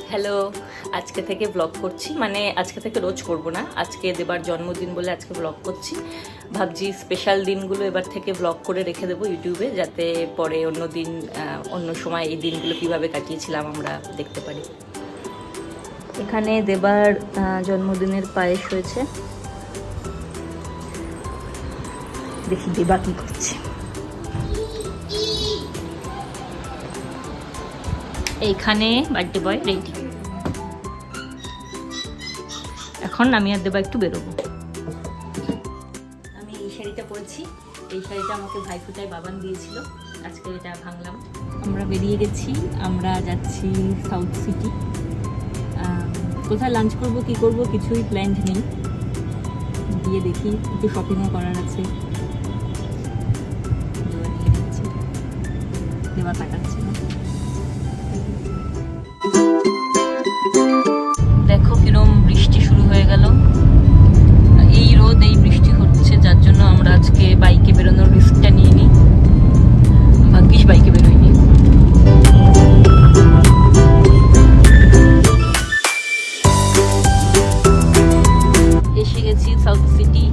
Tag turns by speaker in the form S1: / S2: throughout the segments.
S1: Hello, আজকে থেকে blog করছি, মানে আজকে থেকে রোজ করব না, আজকে দেবার জন্মদিন বলে আজকে ব্লগ করছি। ভাবছি স্পেশাল দিনগুলো এবার থেকে ব্লগ করে রেখে দেবো ইউটিউবে, যাতে পরে অন্য দিন অন্য সময় এই দিনগুলো কিভাবে কাটিয়েছিলাম আমরা দেখতে পারি। এখানে দেবার জন্মদিনের পায়েস হয়েছে, দেখি দেবা কি করছে। এইখানে বার্থডে বয় রেডি। এখন আমি আর দেবা একটু বেরোবো। আমি এই শাড়িটা পরেছি, এই শাড়িটা আমাকে ভাইফোঁটায় বাবান দিয়েছিল, আজকে এটা ভাঙলাম। আমরা বেরিয়ে গেছি, আমরা যাচ্ছি সাউথ সিটি। কোথায় লাঞ্চ করব কি করব কিছুই প্ল্যান্ড নেই, গিয়ে দেখি, একটু শপিংও করার আছে। দেবা তাকাচ্ছে না। দেখো কিরম বৃষ্টি শুরু হয়ে গেল, এই রোদ এই বৃষ্টি হচ্ছে, যার জন্য আমরা আজকে বাইকে বেরোনোর রিস্কটা নিয়ে নিই। ভাগ্যিস বাইকে বেরোইনি। এসে গেছি সাউথ সিটি।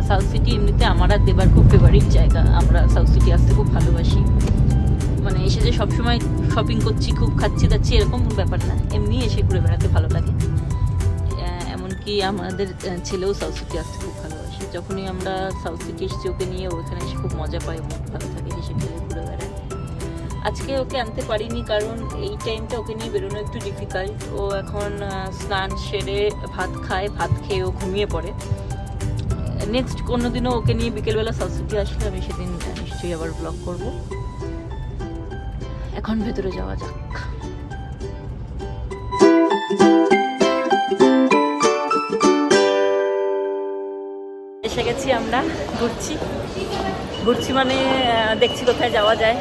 S1: সাউথ সিটি এমনিতে আমার আর দেবার খুব ফেভারিট জায়গা, আমরা সাউথ সিটি আসতে খুব ভালোবাসি। মানে এসে যে সবসময় শপিং করছি, খুব খাচ্ছি দাচ্ছি এরকম ব্যাপার না, এমনি এসে ঘুরে বেড়াতে ভালো লাগে। এমনকি আমাদের ছেলেও সাউথ সিটি আসতে খুব ভালোবাসে। যখনই আমরা সাউথ সিটি এসেছি ওকে নিয়ে, ওখানে এসে খুব মজা পায়, মন ভালো থাকে, হেসে খেলে ঘুরে বেড়ায়। আজকে ওকে আনতে পারিনি কারণ এই টাইমটা ওকে নিয়ে বেরোনো একটু ডিফিকাল্ট। ও এখন স্নান সেরে ভাত খায়, ভাত খেয়ে ও ঘুমিয়ে পড়ে। নেক্সট কোনোদিনও ওকে নিয়ে বিকেলবেলা সাউথ সিটি আসলে আমি সেদিন নিশ্চয়ই আবার ব্লগ করব। এখন ভেতরে যাওয়া যাক। এসে গেছি, আমরা ঘুরছি মানে দেখছি কোথায় যাওয়া যায়।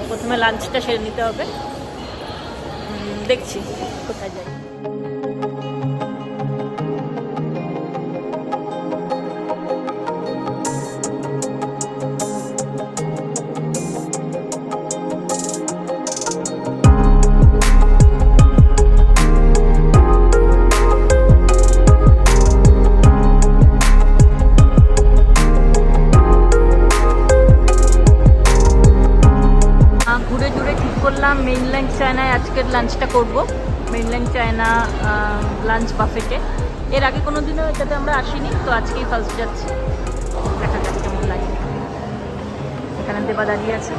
S1: প্রথমে লাঞ্চটা সেরে নিতে হবে, দেখছি কোথায় যাই। মেইনল্যান্ড চায়নায় আজকের লাঞ্চটা করব, মেইনল্যান্ড চায়না লাঞ্চ বাফেটে। এর আগে কোনো দিনও এটাতে আমরা আসিনি, তো আজকেই ফার্স্ট যাচ্ছি। দেখা যাক কেমন লাগে। এখানে দেবা দাঁড়িয়ে আছে।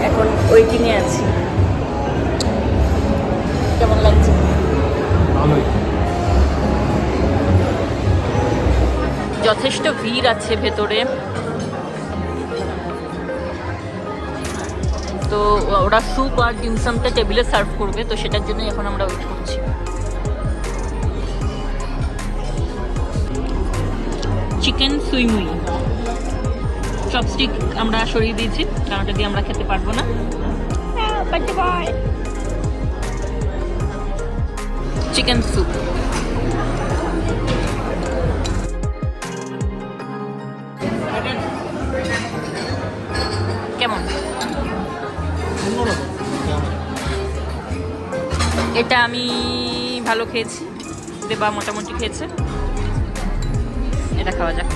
S1: এখন ওয়েটিংয়ে আছি। কেমন লাগছে? ভালোই। যথেষ্ট ভিড় আছে ভেতরে, তো ওরা স্যুপ আর ডিমসামটা টেবিলে সার্ভ করবে, তো সেটার জন্য এখন আমরা ওয়েট করছি। চিকেন সুইমুই চপস্টিক আমরা সরিয়ে দিয়েছি, কারণ ওটা দিয়ে আমরা খেতে পারবো না। চিকেন স্যুপ কেমন? এটা আমি ভালো খেয়েছি, দেবা মোটামুটি খেয়েছে, এটা খাওয়া যাক।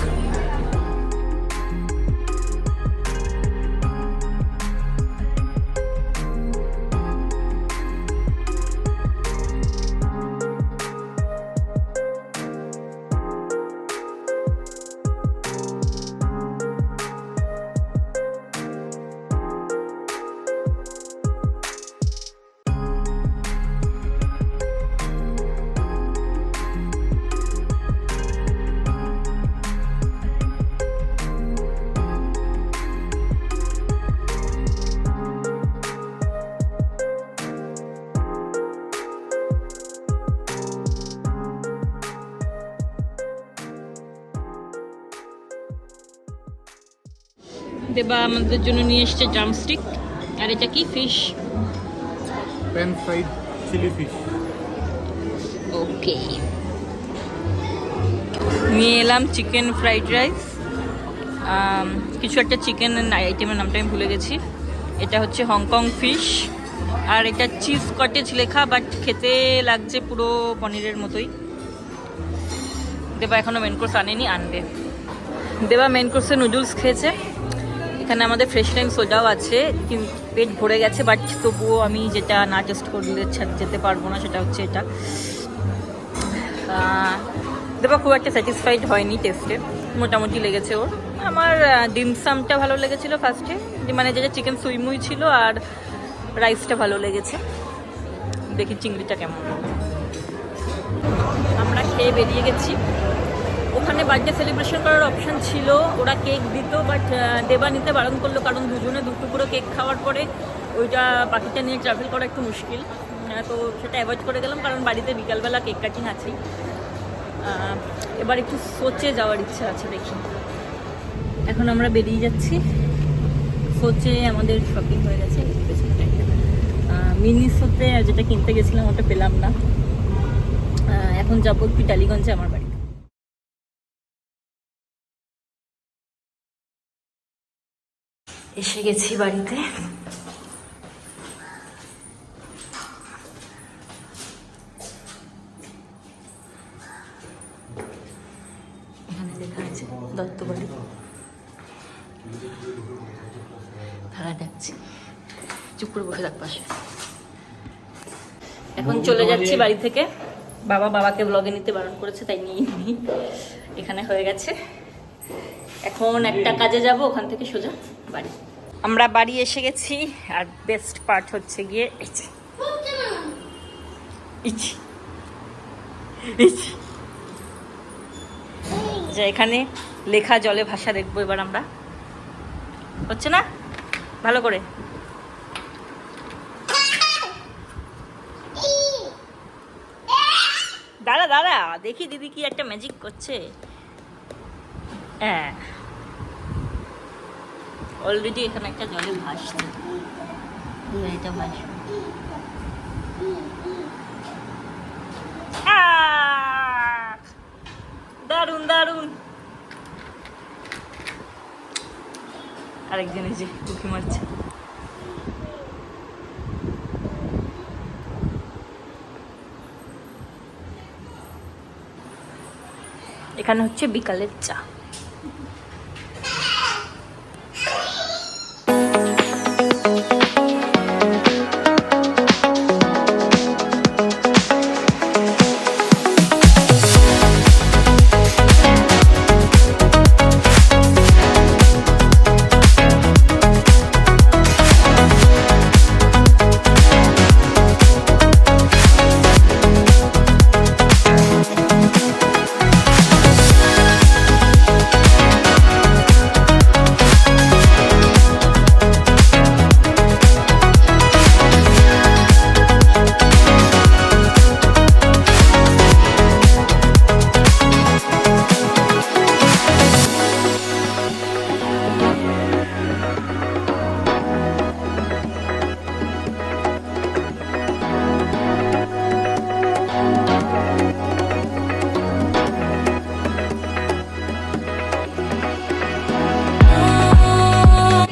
S1: দেবা আমাদের জন্য নিয়ে এসছে ড্রামস্টিক, আর এটা কি fish,
S2: pan fried chilli fish.
S1: Okay, নিয়ে এলাম চিকেন ফ্রাইড রাইস, কিছু একটা চিকেন আইটেমের নামটা আমি ভুলে গেছি। এটা হচ্ছে হংকং ফিশ, আর এটা চিজ কটেজ লেখা, বাট খেতে লাগছে পুরো পনিরের মতোই। দেবা এখনও মেন কোর্স আনেনি, আনবে। দেবা মেন কোর্সে নুডলস খেয়েছে। এখানে আমাদের ফ্রেশ টাইম সোডাও আছে, কিন্তু পেট ভরে গেছে, বাট তবুও আমি যেটা না টেস্ট করলে যেতে পারবো না সেটা হচ্ছে এটা। দেবা খুব একটা স্যাটিসফাইড হয়নি টেস্টে, মোটামুটি লেগেছে ওর। আমার ডিমসামটা ভালো লেগেছিল ফার্স্টে, মানে যেটা চিকেন সুইমুই ছিল, আর রাইসটা ভালো লেগেছে। দেখি চিংড়িটা কেমন। আমরা খেয়ে বেরিয়ে গেছি। ওখানে বার্থডে সেলিব্রেশন করার অপশান ছিল, ওরা কেক দিত, বাট দেবা নিতে বারণ করলো, কারণ দুজনে দুটুকরো কেক খাওয়ার পরে ওইটা বাকিটা নিয়ে ট্রাভেল করা একটু মুশকিল। তো সেটা অ্যাভয়েড করে গেলাম, কারণ বাড়িতে বিকালবেলা কেক কাটিং আছেই। এবার একটু সোচে যাওয়ার ইচ্ছা আছে, দেখি। এখন আমরা বেরিয়ে যাচ্ছি। সোচে আমাদের শপিং হয়ে গেছে। মিনিসোতে যেটা কিনতে গেছিলাম ওটা পেলাম না। এখন যাবো একটু টালিগঞ্জে আমার বাড়ি। এসে গেছি বাড়িতে। এখানে লেখা আছে দত্তবাড়ি। তারা ডাকছে, চুপ করে বসে থাক পাশে। এখন চলে যাচ্ছি বাড়ি থেকে। বাবাকে ব্লগে নিতে বারণ করেছে, তাই নিয়ে নি। এখানে হয়ে গেছে। এখন একটা কাজে যাব, ওখান থেকে সোজা বাড়ি। আমরা বাড়ি এসে গেছি, আর বেস্ট পার্ট হচ্ছে গিয়ে যে এখানে লেখা জলে ভাষা দেখবো এবার আমরা। হচ্ছে না ভালো করে? দাঁড়া দাঁড়া, দেখি দিদি কি একটা ম্যাজিক করছে। হ্যাঁ, অলরেডি এখানে একটা জলে ভাসছে। এটা ভাসবে। দারুন দারুন। আরেকজন এই যে উঁকি মারছে। এখানে হচ্ছে বিকালের চা।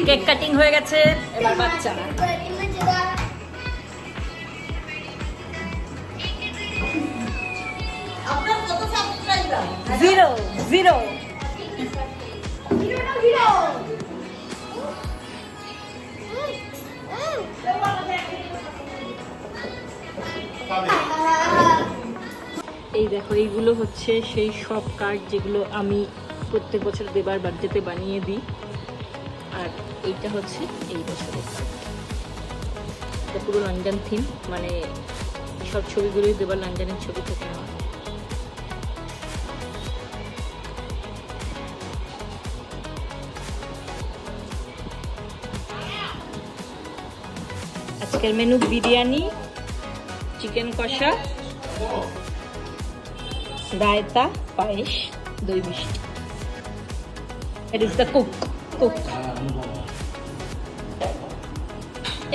S1: কেক কাটিং হয়ে গেছে, এবার বাচ্চা। Zero zero. এই দেখো, এইগুলো হচ্ছে সেই সব কার্ড যেগুলো আমি প্রত্যেক বছর দেবার বার্থডেতে বানিয়ে দিই। আর এইটা হচ্ছে এই বছরের কার্ড। এটা পুরো লন্ডন থিম, মানে সব ছবিগুলোই দেবার লন্ডনের ছবি থেকে নেওয়া। আজকের মেনু বিরিয়ানি, চিকেন কষা, রায়তা, পায়েস, দই মিষ্টি। It is the cook.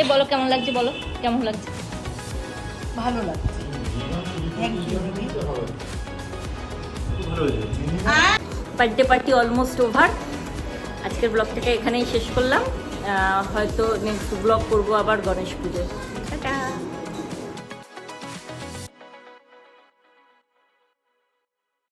S1: এ বলো কেমন লাগছে, বলো কেমন লাগছে?
S3: ভালো লাগছে।
S1: Birthday party almost over. আজকের ব্লগটাকে এখানেই শেষ করলাম। হয়তো নেক্সট ব্লগ করবো আবার গণেশ পুজো। টাটা।